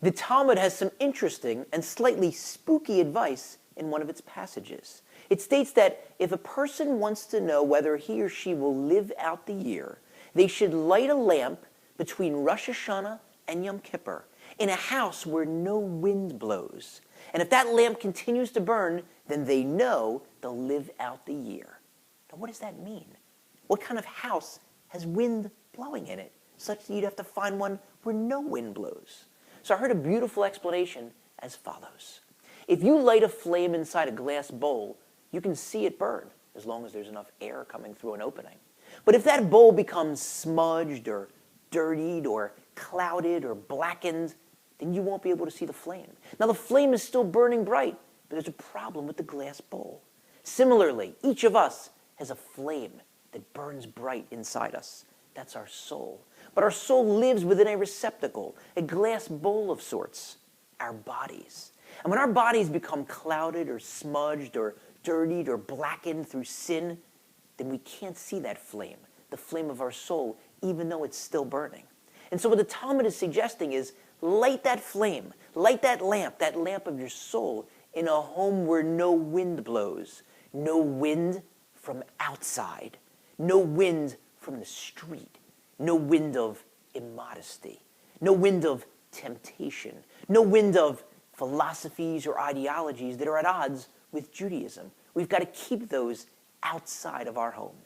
The Talmud has some interesting and slightly spooky advice in one of its passages. It states that if a person wants to know whether he or she will live out the year, they should light a lamp between Rosh Hashanah and Yom Kippur in a house where no wind blows. And if that lamp continues to burn, then they know they'll live out the year. Now, what does that mean? What kind of house has wind blowing in it, such that you'd have to find one where no wind blows? So I heard a beautiful explanation as follows. If you light a flame inside a glass bowl, you can see it burn, as long as there's enough air coming through an opening. But if that bowl becomes smudged or dirtied or clouded or blackened, then you won't be able to see the flame. Now, the flame is still burning bright, but there's a problem with the glass bowl. Similarly, each of us has a flame that burns bright inside us. That's our soul. But our soul lives within a receptacle, a glass bowl of sorts, our bodies. And when our bodies become clouded or smudged or dirtied or blackened through sin, then we can't see that flame, the flame of our soul, even though it's still burning. And so what the Talmud is suggesting is light that flame, light that lamp of your soul in a home where no wind blows, no wind from outside, no wind from the street, no wind of immodesty, no wind of temptation, no wind of philosophies or ideologies that are at odds with Judaism. We've got to keep those outside of our home.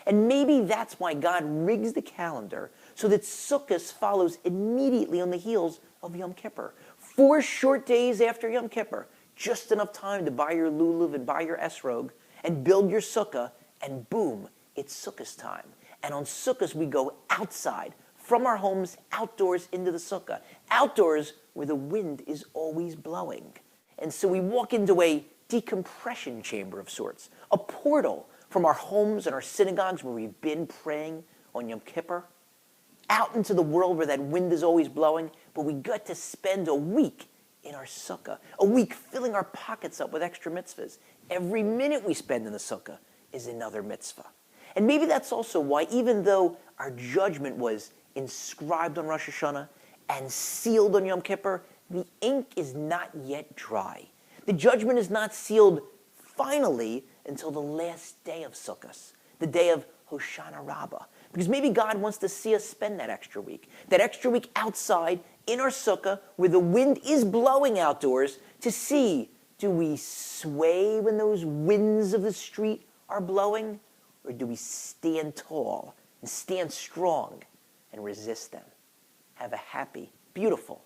And maybe that's why God rigs the calendar so that Sukkot follows immediately on the heels of Yom Kippur. 4 short days after Yom Kippur, just enough time to buy your lulav and buy your esrog and build your sukkah, and boom, it's Sukkot time. And on Sukkot we go outside, from our homes, outdoors into the sukkah, outdoors where the wind is always blowing. And so we walk into a decompression chamber of sorts, a portal from our homes and our synagogues where we've been praying on Yom Kippur, out into the world where that wind is always blowing, but we got to spend a week in our sukkah, a week filling our pockets up with extra mitzvahs. Every minute we spend in the sukkah is another mitzvah. And maybe that's also why, even though our judgment was inscribed on Rosh Hashanah and sealed on Yom Kippur, the ink is not yet dry. The judgment is not sealed finally until the last day of Sukkot, the day of Hoshana Rabbah. Because maybe God wants to see us spend that extra week outside in our sukkah where the wind is blowing outdoors to see, do we sway when those winds of the street are blowing? Or do we stand tall and stand strong and resist them? Have a happy, beautiful